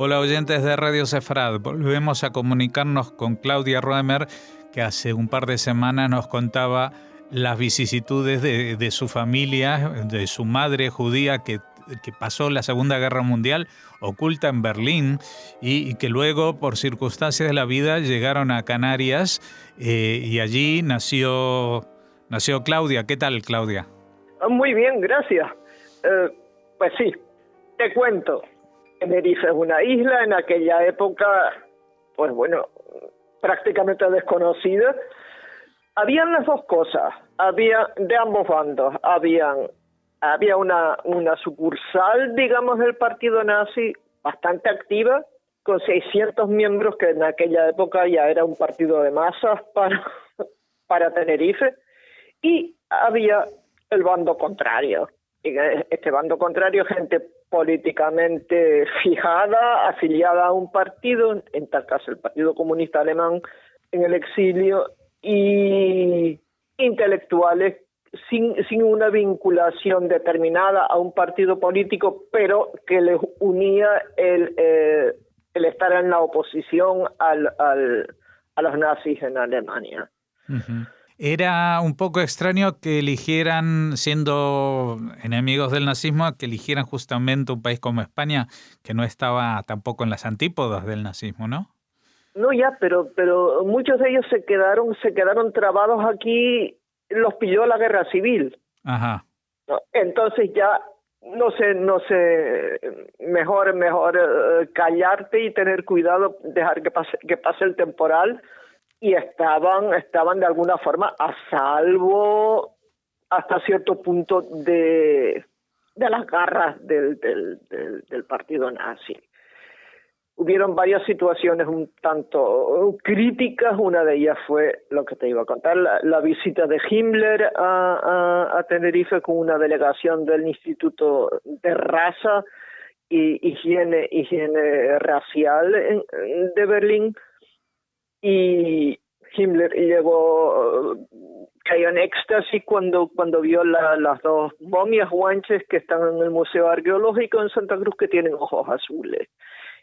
Hola oyentes de Radio Sefrad, volvemos a comunicarnos con Claudia Roemer, que hace un par de semanas nos contaba las vicisitudes de su familia, de su madre judía que pasó la Segunda Guerra Mundial oculta en Berlín y que luego, por circunstancias de la vida, llegaron a Canarias y allí nació Claudia. ¿Qué tal, Claudia? Muy bien, gracias. Pues sí, te cuento. Tenerife es una isla en aquella época, pues bueno, prácticamente desconocida. Habían las dos cosas, había de ambos bandos, había una sucursal, digamos, del partido nazi bastante activa, con 600 miembros, que en aquella época ya era un partido de masas para Tenerife, y había el bando contrario. Este bando contrario, gente políticamente fijada, afiliada a un partido, en tal caso el Partido Comunista Alemán en el exilio, y intelectuales sin una vinculación determinada a un partido político, pero que les unía el estar en la oposición a los nazis en Alemania. Uh-huh. Era un poco extraño que eligieran, siendo enemigos del nazismo, que eligieran justamente un país como España, que no estaba tampoco en las antípodas del nazismo, ¿no? No, ya, pero muchos de ellos se quedaron trabados aquí, los pilló la guerra civil. Ajá. ¿No? Entonces ya no sé, mejor callarte y tener cuidado, dejar que pase el temporal. Y estaban de alguna forma a salvo hasta cierto punto de las garras del partido nazi. Hubieron varias situaciones un tanto críticas. Una de ellas fue lo que te iba a contar, la visita de Himmler a Tenerife con una delegación del Instituto de Raza y Higiene Racial de Berlín. Y Himmler cayó en éxtasis cuando vio las dos momias guanches que están en el Museo Arqueológico en Santa Cruz, que tienen ojos azules.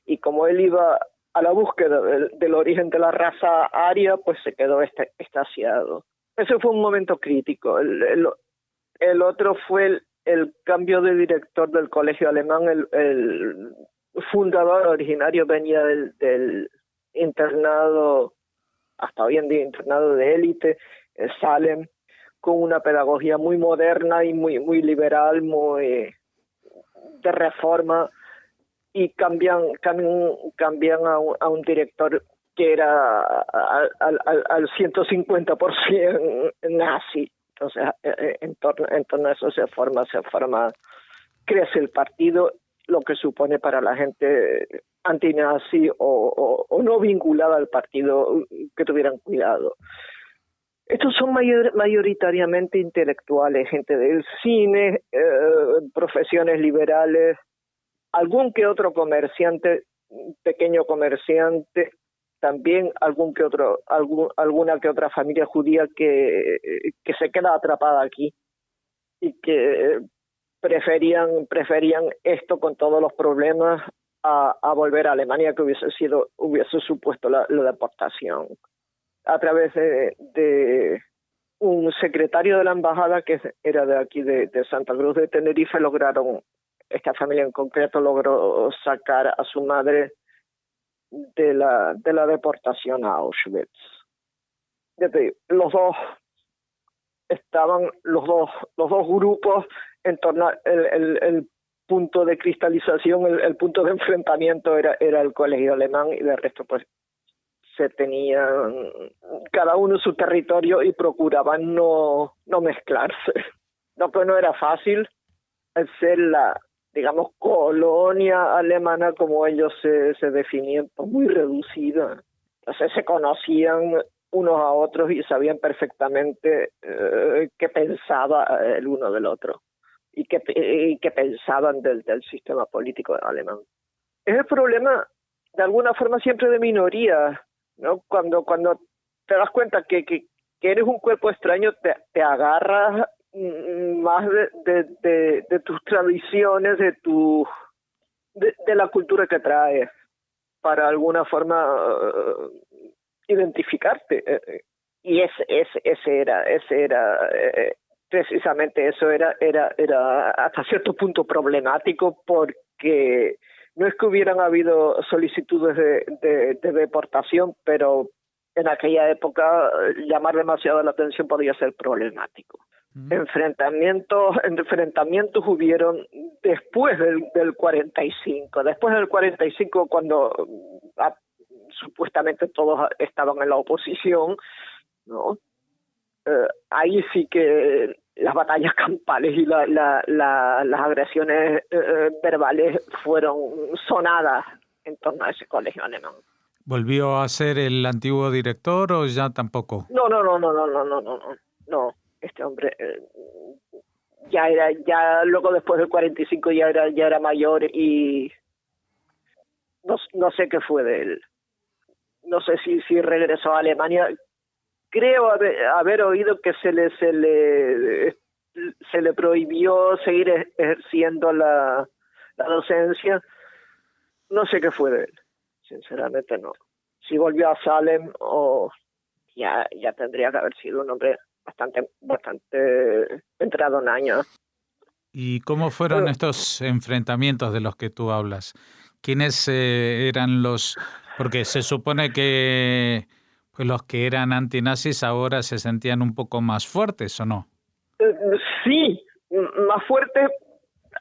Y como él iba a la búsqueda del origen de la raza aria, pues se quedó extasiado. Ese fue un momento crítico. El otro fue el cambio de director del colegio alemán. El fundador originario venía del internado, hasta hoy en día internado de élite, Salem, con una pedagogía muy moderna y muy liberal, muy de reforma, y cambian a un director que era al 150% nazi. Entonces, en torno a eso se forma, crece el partido, lo que supone para la gente antinazi o no vinculada al partido que tuvieran cuidado. Estos son mayoritariamente intelectuales, gente del cine, profesiones liberales, algún que otro comerciante, pequeño comerciante, también alguna que otra familia judía que se queda atrapada aquí y que preferían esto con todos los problemas a volver a Alemania, que hubiese supuesto la deportación. A través de un secretario de la embajada que era de aquí de Santa Cruz de Tenerife, esta familia en concreto logró sacar a su madre de la deportación a Auschwitz. Los dos grupos en torno el punto de cristalización, el punto de enfrentamiento era el colegio alemán, y de resto pues se tenían cada uno su territorio y procuraban no mezclarse. Lo que no era fácil es ser la, digamos, colonia alemana, como ellos se definían, pues muy reducida. Entonces se conocían unos a otros y sabían perfectamente qué pensaba el uno del otro y qué pensaban del sistema político alemán. Es el problema, de alguna forma, siempre de minoría, ¿no? Cuando te das cuenta que eres un cuerpo extraño, te agarras más de tus tradiciones, de la cultura que traes. para alguna forma identificarte. Y ese era precisamente eso era hasta cierto punto problemático, porque no es que hubieran habido solicitudes de deportación, pero en aquella época llamar demasiado la atención podía ser problemático. Enfrentamientos hubieron después del 45. Después del 45, cuando supuestamente todos estaban en la oposición, ¿no? Ahí sí que las batallas campales y las agresiones verbales fueron sonadas en torno a ese colegio alemán. ¿Volvió a ser el antiguo director o ya tampoco? No. Este hombre ya luego después del 45 ya era mayor y no sé qué fue de él. No sé si regresó a Alemania. Creo haber oído que se le prohibió seguir ejerciendo la docencia. No sé qué fue de él, sinceramente no. Si volvió a Salem o ya tendría que haber sido un hombre bastante entrado en años. ¿Y cómo fueron estos enfrentamientos de los que tú hablas? ¿Quiénes eran los...? Porque se supone que pues los que eran antinazis ahora se sentían un poco más fuertes, ¿o no? Sí, más fuertes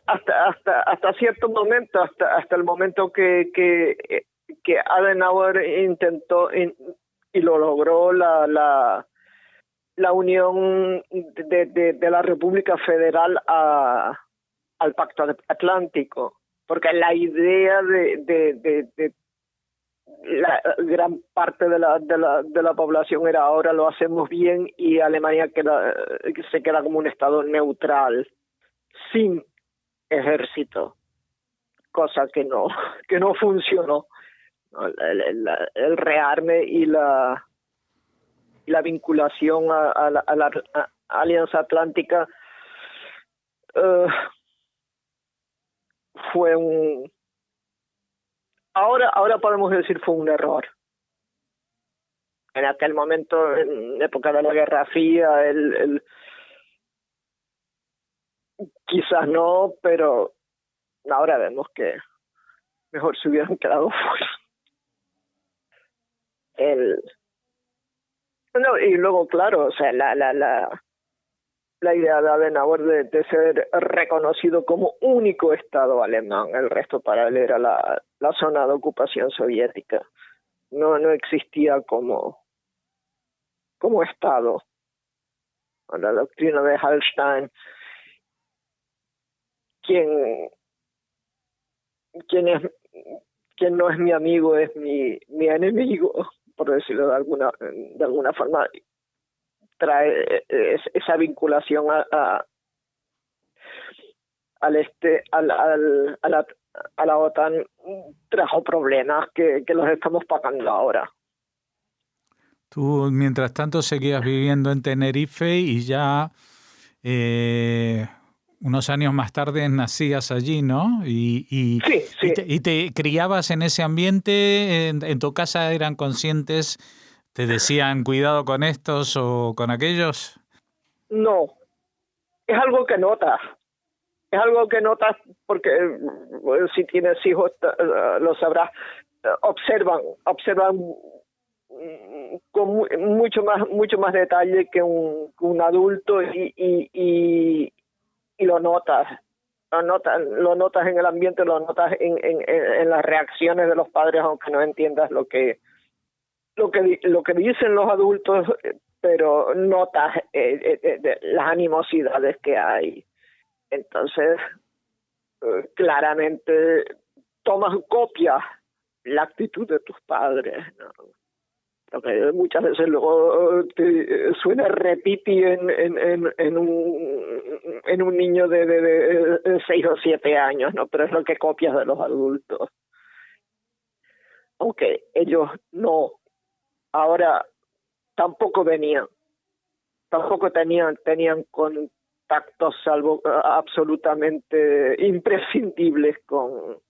hasta cierto momento, hasta el momento que Adenauer intentó y lo logró la unión de la República Federal al Pacto Atlántico, porque la idea de la gran parte de la población era ahora lo hacemos bien y Alemania se queda como un estado neutral, sin ejército, cosa que no funcionó. El rearme y la vinculación a la Alianza Atlántica fue ahora podemos decir fue un error. En aquel momento, en época de la Guerra Fría, quizás no, pero ahora vemos que mejor se hubieran quedado fuera. Y luego, claro, o sea, la idea de Adenauer de ser reconocido como único Estado alemán, el resto para él era la zona de ocupación soviética. No existía como Estado. La doctrina de Hallstein, quien no es mi amigo es mi enemigo, por decirlo de alguna forma, trae esa vinculación a la OTAN, trajo problemas que los estamos pagando ahora. Tú, mientras tanto, seguías viviendo en Tenerife y ya unos años más tarde nacías allí, ¿no? Sí. ¿Y te criabas en ese ambiente? ¿En tu casa eran conscientes? ¿Te decían cuidado con estos o con aquellos? No, es algo que notas. Es algo que notas porque si tienes hijos lo sabrás. Observan con mucho más detalle que un adulto y lo notas en el ambiente, lo notas en las reacciones de los padres, aunque no entiendas lo que dicen los adultos, pero notas las animosidades que hay. Entonces, claramente tomas copia la actitud de tus padres, ¿no? Porque muchas veces luego te suena repiti en un niño de 6 o 7 años, ¿no? Pero es lo que copias de los adultos. Aunque ellos no. Ahora tampoco tenían contactos salvo absolutamente imprescindibles con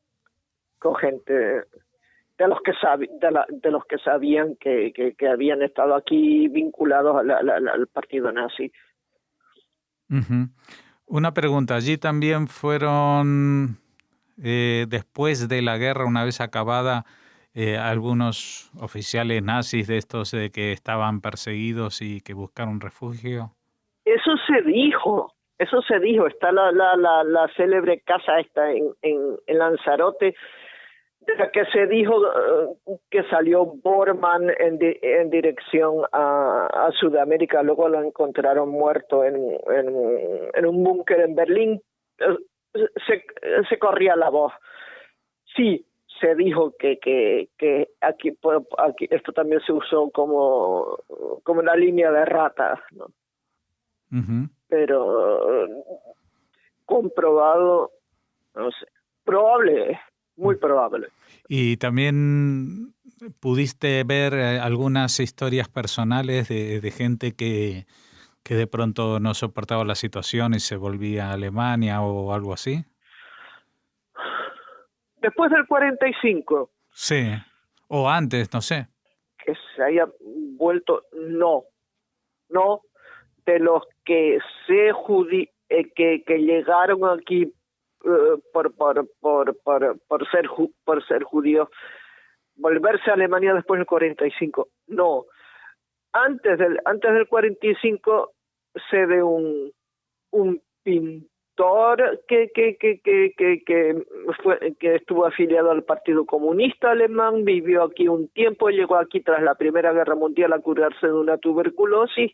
gente de los que sabían que habían estado aquí vinculados al partido nazi. Uh-huh. Una pregunta, allí también fueron, después de la guerra, una vez acabada, algunos oficiales nazis de estos que estaban perseguidos y que buscaron refugio. Eso se dijo, está la célebre casa esta en Lanzarote, de la que se dijo que salió Bormann en dirección a Sudamérica, luego lo encontraron muerto en un búnker en Berlín. Se corría la voz. Sí, se dijo que aquí esto también se usó como una línea de ratas, ¿no? Uh-huh. Pero comprobado, no sé, probable, muy probable. Y también pudiste ver algunas historias personales de gente que de pronto no soportaba la situación y se volvía a Alemania o algo así. Después del 45. Sí, o antes, no sé. Que se haya vuelto, no, de los que que llegaron aquí por ser judíos, volverse a Alemania después del 45, no. Antes del 45 se ve un pintor que estuvo afiliado al Partido Comunista Alemán, vivió aquí un tiempo, llegó aquí tras la Primera Guerra Mundial a curarse de una tuberculosis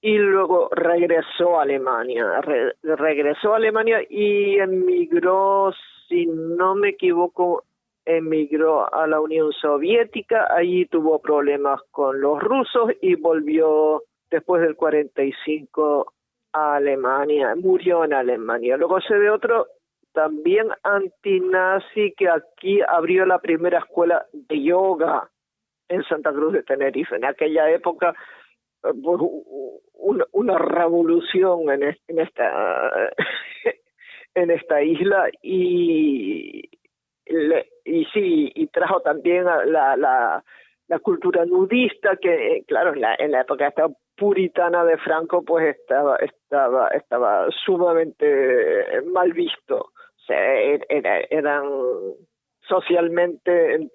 y luego regresó a Alemania. Regresó a Alemania y emigró, si no me equivoco, emigró a la Unión Soviética. Allí tuvo problemas con los rusos y volvió después del 45 a Alemania, murió en Alemania. Luego se ve otro también antinazi que aquí abrió la primera escuela de yoga en Santa Cruz de Tenerife. En aquella época una revolución en esta isla y trajo también la cultura nudista que, claro, en la época esta puritana de Franco, pues estaba sumamente mal visto. O sea, eran socialmente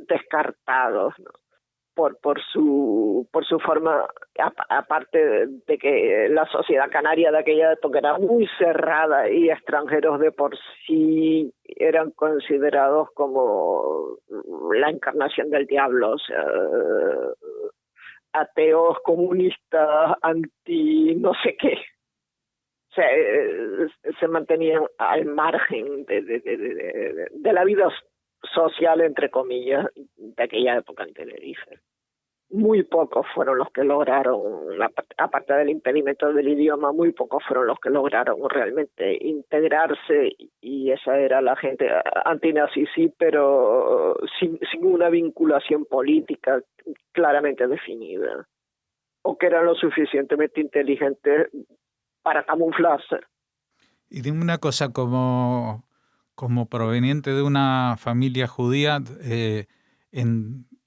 descartados, ¿no? por su forma, aparte de que la sociedad canaria de aquella época era muy cerrada y extranjeros de por sí eran considerados como la encarnación del diablo, o sea, ateos, comunistas, anti no sé qué. O sea, se mantenían al margen de la vida social, entre comillas, de aquella época en Tenerife. Muy pocos fueron los que lograron, aparte del impedimento del idioma, muy pocos fueron los que lograron realmente integrarse, y esa era la gente antinazi, sí, pero sin una vinculación política claramente definida, o que eran lo suficientemente inteligentes para camuflarse. Y dime una cosa, como proveniente de una familia judía,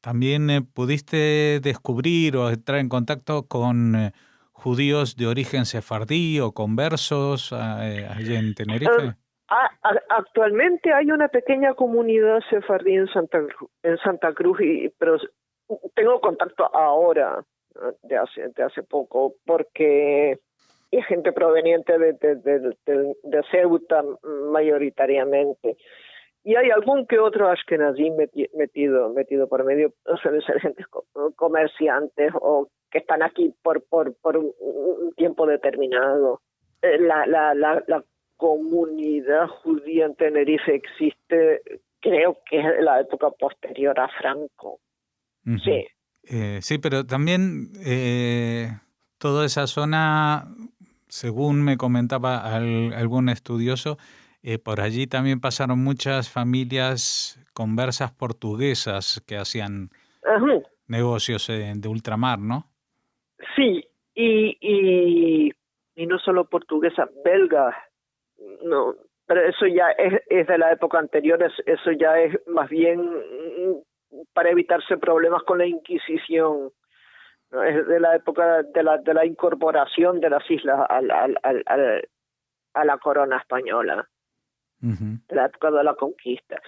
¿también pudiste descubrir o entrar en contacto con judíos de origen sefardí o conversos allí en Tenerife? Actualmente hay una pequeña comunidad sefardí en Santa Cruz, pero tengo contacto ahora, de hace poco, porque es gente proveniente de Ceuta mayoritariamente. Y hay algún que otro ashkenazí metido por medio, suelen ser gente comerciantes o que están aquí por un tiempo determinado. La comunidad judía en Tenerife existe, creo que es de la época posterior a Franco. Uh-huh. Sí. Sí, pero también toda esa zona, según me comentaba algún estudioso, por allí también pasaron muchas familias conversas portuguesas que hacían negocios de ultramar, ¿no? Sí, y no solo portuguesas, belgas, no, pero eso ya es de la época anterior, eso ya es más bien para evitarse problemas con la Inquisición, ¿no? Es de la época de la incorporación de las islas a la corona española, de la época de la conquista.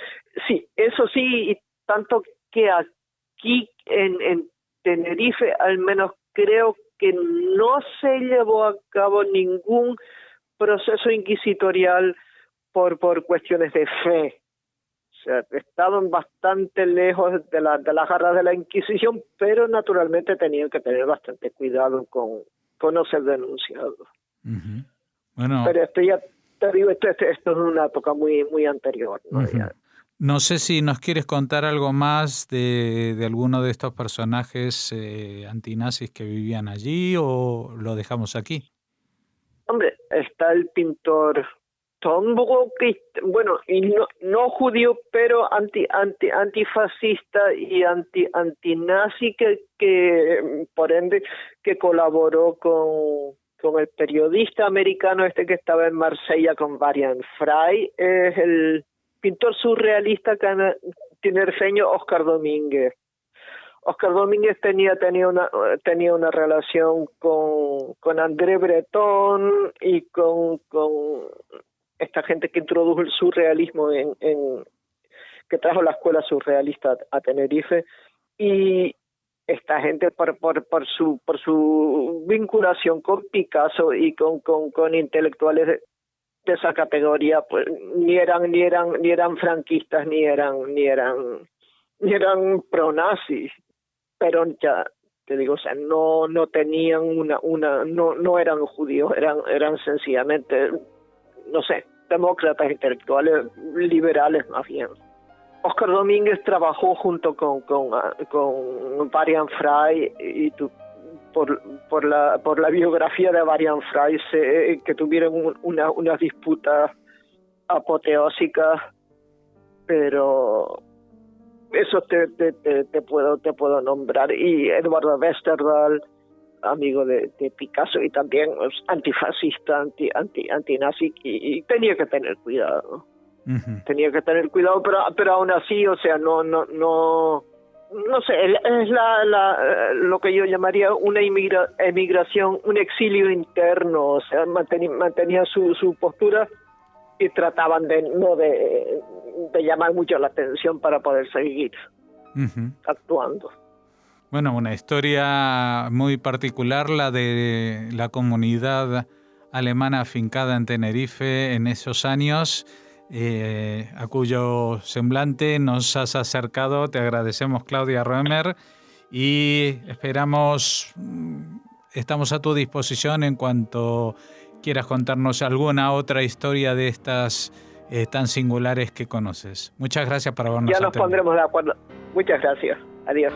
Sí, eso sí, y tanto que aquí en Tenerife al menos creo que no se llevó a cabo ningún proceso inquisitorial por cuestiones de fe. O sea, estaban bastante lejos de las garras de la Inquisición, pero naturalmente tenían que tener bastante cuidado con no ser denunciados. Bueno, pero esto ya te digo, esto es una época muy anterior, ¿no? No sé si nos quieres contar algo más de alguno de estos personajes antinazis que vivían allí, o lo dejamos aquí. Hombre, está el pintor Tombo, que, bueno, y no judío, pero antifascista y antinazi, que por ende que colaboró con el periodista americano que estaba en Marsella, con Varian Fry. Es el pintor surrealista tinerfeño Óscar Domínguez. Óscar Domínguez tenía una relación con André Breton y con esta gente que introdujo el surrealismo que trajo la escuela surrealista a Tenerife, y esta gente por su vinculación con Picasso y con intelectuales de esa categoría, pues ni eran franquistas ni eran pronazis, pero ya te digo, o sea, no tenían no eran judíos, eran sencillamente, no sé, demócratas intelectuales liberales más bien. Óscar Domínguez trabajó junto con Varian Fry, y por la biografía de Varian Fry sé que tuvieron unas disputas apoteósicas, pero eso te puedo nombrar. Y Eduardo Westerdahl, amigo de Picasso y también antifascista, antinazi, y tenía que tener cuidado. Tenía que tener cuidado, pero aún así, o sea, no sé, es lo que yo llamaría una emigración, un exilio interno. O sea, mantenía su postura y trataban de llamar mucho la atención para poder seguir actuando. Bueno, una historia muy particular, la de la comunidad alemana afincada en Tenerife en esos años, a cuyo semblante nos has acercado. Te agradecemos, Claudia Roemer, y estamos a tu disposición en cuanto quieras contarnos alguna otra historia de estas tan singulares que conoces. Muchas gracias por habernos atendido. Ya nos pondremos de acuerdo. Muchas gracias. Adiós.